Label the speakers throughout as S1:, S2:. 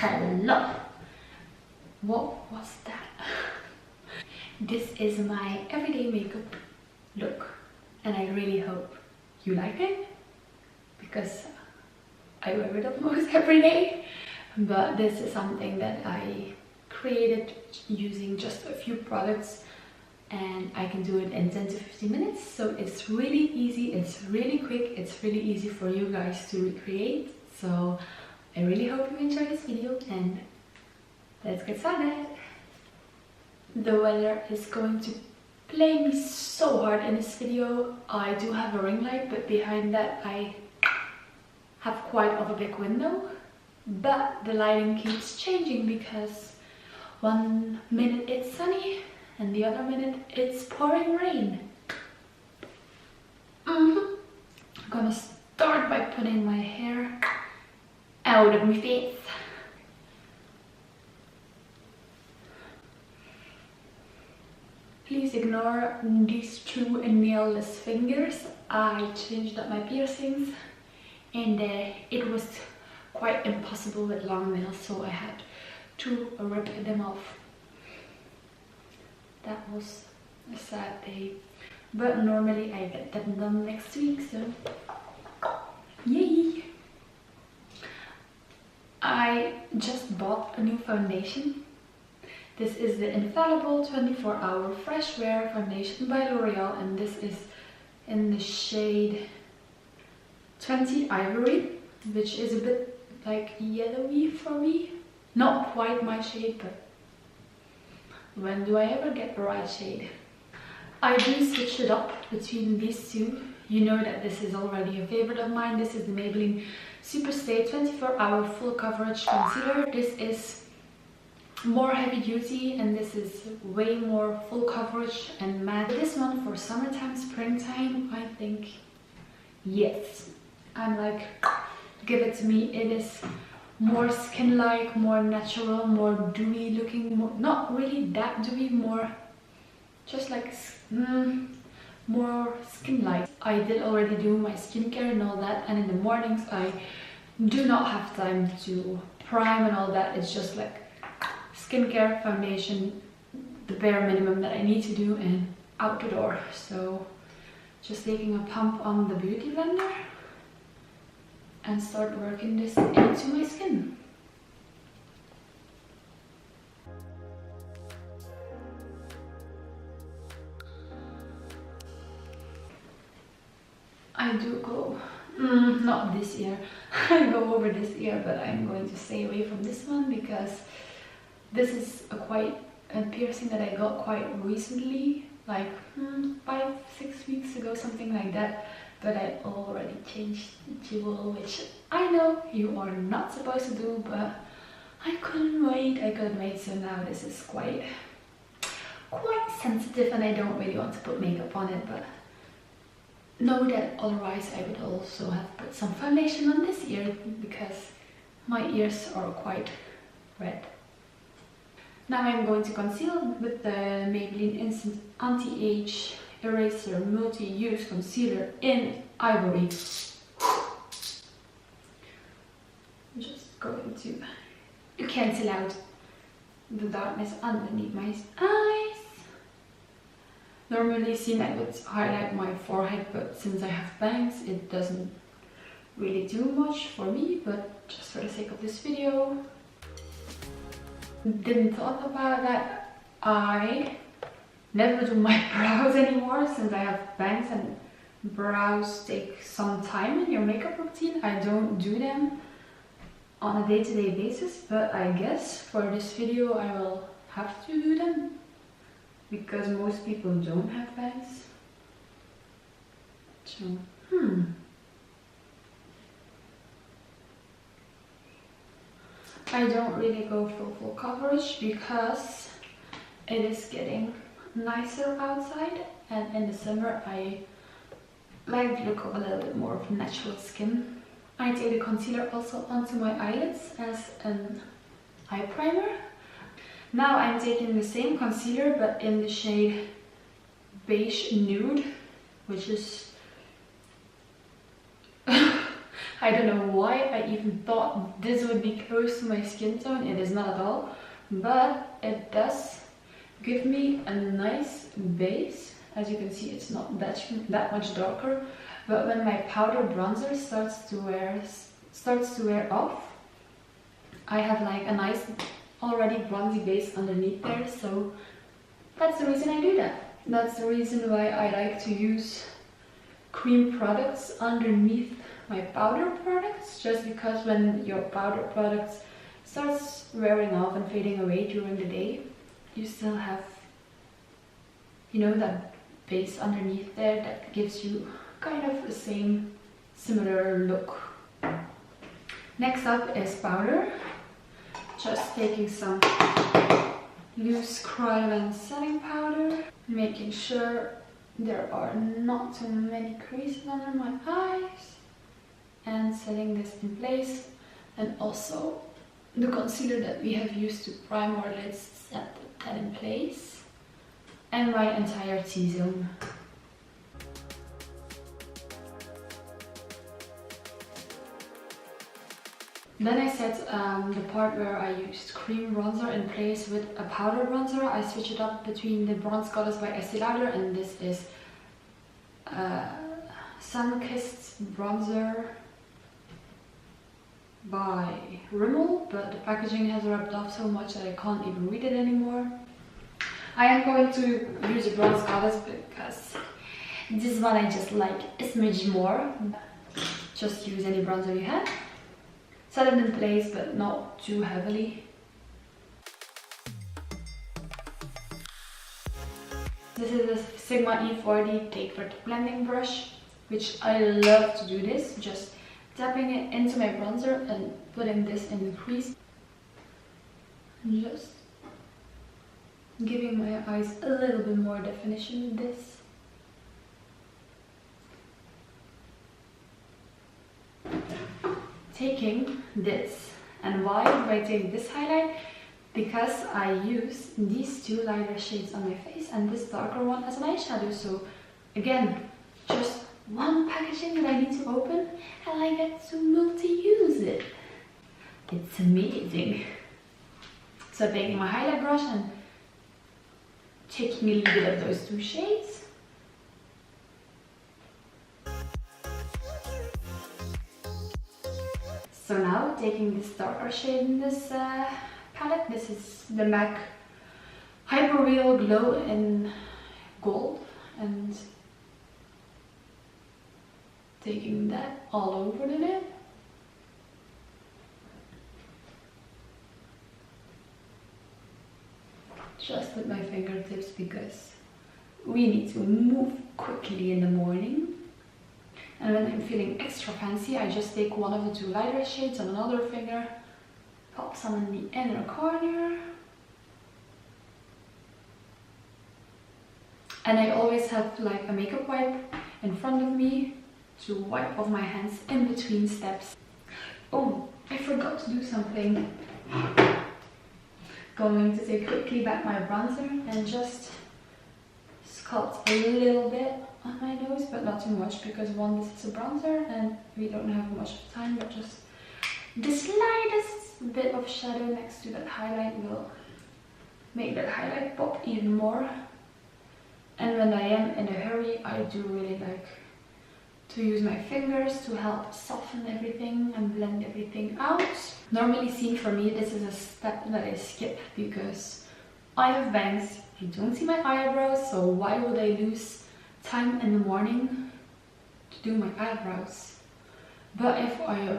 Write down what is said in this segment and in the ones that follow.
S1: Hello. What was that? This is my everyday makeup look, and I really hope you like it because I wear it almost every day. But this is something that I created using just a few products, and I can do it in 10 to 15 minutes. So it's really easy, it's really quick, it's really easy for you guys to recreate. So I really hope you enjoy this video, and let's get started. The weather is going to play me so hard in this video. I do have a ring light, but behind that I have quite of a big window. But the lighting keeps changing because one minute it's sunny and the other minute it's pouring rain. I'm gonna start by putting my hair out of my face. Please ignore these two nail-less fingers. I changed up my piercings and it was quite impossible with long nails, so I had to rip them off. That was a sad day, but normally I get them done next week, so yay! I just bought a new foundation. This is the Infallible 24-Hour Fresh Wear Foundation by L'Oreal, and this is in the shade 20 Ivory, which is a bit like yellowy for me. Not quite my shade, but when do I ever get the right shade? I do switch it up between these two. You know that this is already a favorite of mine. This is the Maybelline Super Stay 24-Hour Full Coverage Concealer. This is more heavy duty and this is way more full coverage and matte. This one for summertime, springtime, I think yes. I'm like, give it to me. It is more skin-like, more natural, more dewy looking, more, not really that dewy, more just like more skin-like. I did already do my skincare and all that, and in the mornings I do not have time to prime and all that. It's just like skincare, foundation, the bare minimum that I need to do, and out the door. So just taking a pump on the beauty blender and start working this into my skin. I do go, not this ear, I go over this ear, but I'm going to stay away from this one because this is a piercing that I got quite recently, like 5-6 weeks ago, something like that. But I already changed the jewel, which I know you are not supposed to do, but I couldn't wait, so now this is quite sensitive and I don't really want to put makeup on it, but know that otherwise I would also have put some foundation on this ear because my ears are quite red. Now I'm going to conceal with the Maybelline Instant Anti-Age Eraser Multi-Use Concealer in Ivory. I'm just going to cancel out the darkness underneath my eyes. Normally seen I would highlight my forehead, but since I have bangs it doesn't really do much for me, but just for the sake of this video. Didn't thought about that. I never do my brows anymore since I have bangs, and brows take some time in your makeup routine. I don't do them on a day-to-day basis, but I guess for this video I will have to do them because most people don't have bangs. So, I don't really go for full coverage because it is getting nicer outside, and in the summer I like the look of a little bit more of natural skin. I take the concealer also onto my eyelids as an eye primer. Now I'm taking the same concealer but in the shade Beige Nude, which is I don't know why I even thought this would be close to my skin tone. It is not at all, but it does give me a nice base. As you can see, it's not that much darker, but when my powder bronzer starts to wear off, I have like a nice already bronzy base underneath there. So that's the reason I do that. That's the reason why I like to use cream products underneath my powder products, just because when your powder products starts wearing off and fading away during the day, you still have, you know, that base underneath there that gives you kind of the same similar look. Next up is powder. Just taking some loose kryolan setting powder, making sure there are not too many creases under my eyes, and setting this in place. And also the concealer that we have used to prime our lids, set that in place, and my entire T-zone. Then I set the part where I used cream bronzer in place with a powder bronzer. I switch it up between the Bronze Goddess by Estee Lauder, and this is Sun-Kissed bronzer by Rimmel, but the packaging has rubbed off so much that I can't even read it anymore. I am going to use a Bronze Goddess because this one I just like a smidge more. Just use any bronzer you have. Set it in place, but not too heavily. This is a Sigma E40 Take for blending brush, which I love to do this. Just tapping it into my bronzer and putting this in the crease. And just giving my eyes a little bit more definition with this. Taking this, and why do I take this highlight? Because I use these two lighter shades on my face and this darker one as an eyeshadow. So again, just one packaging that I need to open and I get to multi-use it. It's amazing. So taking my highlight brush and taking a little bit of those two shades. So now taking this darker shade in this palette, this is the MAC Hyper Real Glow in Gold, and taking that all over the lid. Just with my fingertips because we need to move quickly in the morning. And when I'm feeling extra fancy, I just take one of the two lighter shades on another finger, pop some in the inner corner. And I always have like a makeup wipe in front of me to wipe off my hands in between steps. Oh, I forgot to do something. Going to take quickly back my bronzer and just sculpt a little bit on my nose, but not too much because one, this is a bronzer and we don't have much time, but just the slightest bit of shadow next to that highlight will make that highlight pop even more. And when I am in a hurry, I do really like to use my fingers to help soften everything and blend everything out. Normally seen for me, this is a step that I skip because I have bangs. I don't see my eyebrows, so why would I lose time in the morning to do my eyebrows? But if I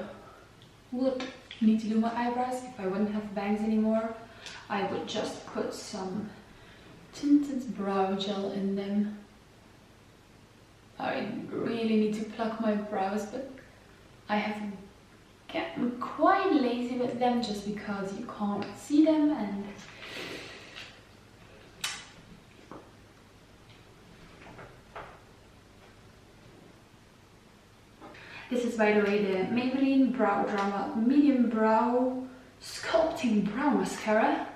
S1: would need to do my eyebrows, if I wouldn't have bangs anymore, I would just put some tinted brow gel in them. I really need to pluck my brows, but I have gotten quite lazy with them just because you can't see them. And this is, by the way, the Maybelline Brow Drama Medium Brow Sculpting Brow Mascara,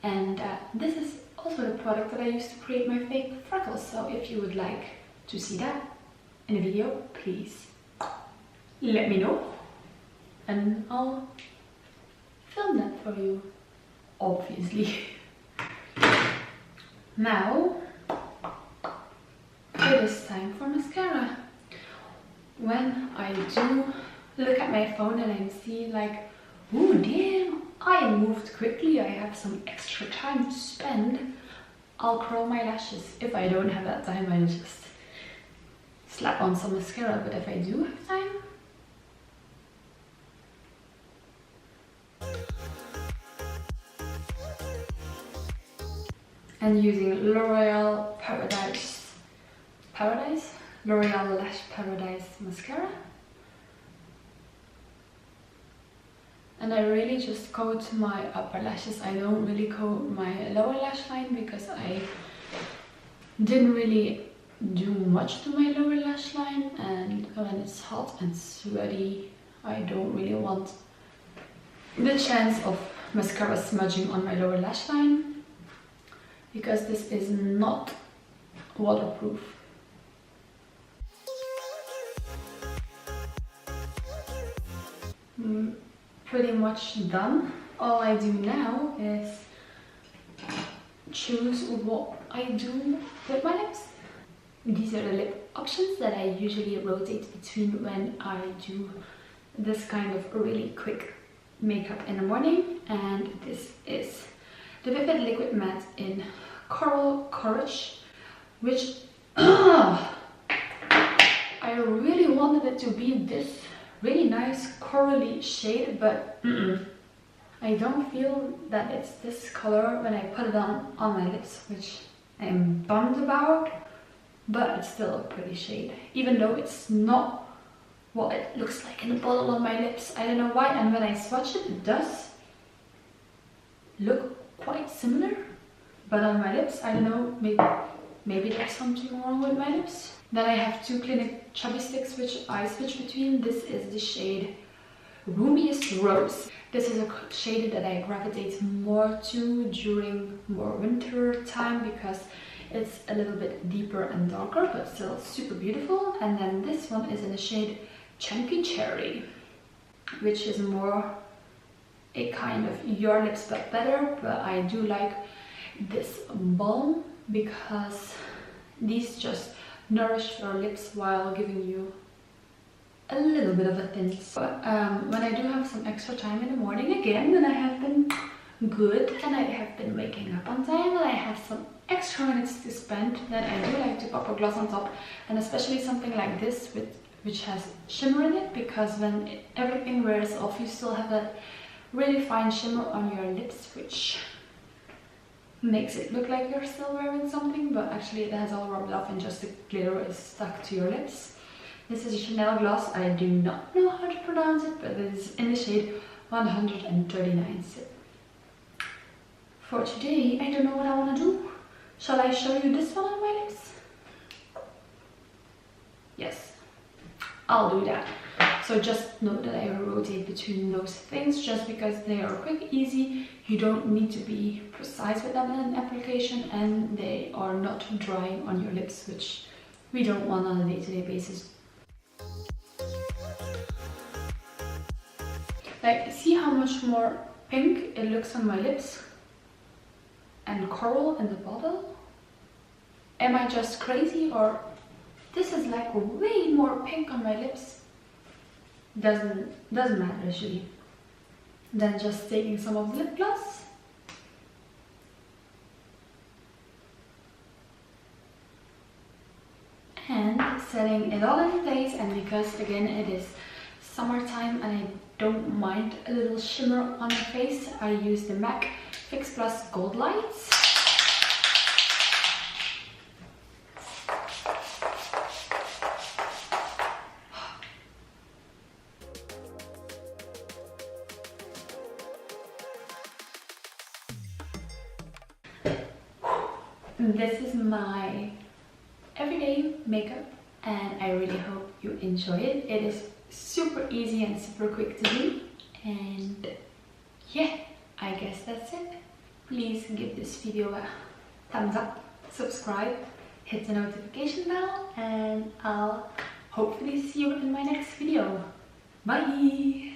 S1: and this is also the product that I use to create my fake freckles. So if you would like to see that in a video, please let me know. and I'll film that for you, obviously. Now it is time for mascara. When I do look at my phone and I see like, oh damn, I moved quickly, I have some extra time to spend, I'll curl my lashes. If I don't have that time, I just slap on some mascara, but if I do have time, and using L'Oreal L'Oreal Lash Paradise mascara. And I really just coat my upper lashes. I don't really coat my lower lash line because I didn't really do much to my lower lash line, and when it's hot and sweaty, I don't really want the chance of mascara smudging on my lower lash line, because this is not waterproof. Pretty much done. All I do now is choose what I do with my lips. These are the lip options that I usually rotate between when I do this kind of really quick makeup in the morning, and this is the Vivid Liquid Matte in Coral Courage, which I really wanted it to be this really nice corally shade, but I don't feel that it's this color when I put it on my lips, which I'm bummed about, but it's still a pretty shade, even though it's not what it looks like in the bottle on my lips. I don't know why, and when I swatch it, it does look quite similar, but on my lips, I don't know, maybe there's something wrong with my lips. Then I have two Clinique Chubby sticks which I switch between. This is the shade Roomiest Rose. This is a shade that I gravitate more to during more winter time because it's a little bit deeper and darker, but still super beautiful. And then this one is in the shade Chunky Cherry, which is more a kind of your lips but better. But I do like this balm because these just nourish your lips while giving you a little bit of a tint. But when I do have some extra time in the morning again, and I have been good and I have been waking up on time and I have some extra minutes to spend, then I do like to pop a gloss on top, and especially something like this which has shimmer in it, because when everything wears off you still have that really fine shimmer on your lips, which makes it look like you're still wearing something, but actually it has all rubbed off and just the glitter is stuck to your lips. This is a Chanel gloss. I do not know how to pronounce it, but it is in the shade 139. So for today, I don't know what I want to do. Shall I show you this one on my lips? Yes, I'll do that. So just know that I rotate between those things just because they are quick, easy. You don't need to be precise with them in an application, and they are not drying on your lips, which we don't want on a day-to-day basis. Like, see how much more pink it looks on my lips and coral in the bottle? Am I just crazy, or this is like way more pink on my lips? Doesn't matter actually. Then just taking some of the lip gloss and setting it all in place. And because again it is summertime and I don't mind a little shimmer on my face, I use the MAC Fix Plus Gold Lights. This is my everyday makeup and I really hope you enjoy it. It is super easy and super quick to do, and yeah, I guess that's it. Please give this video a thumbs up, subscribe, hit the notification bell, and I'll hopefully see you in my next video. Bye!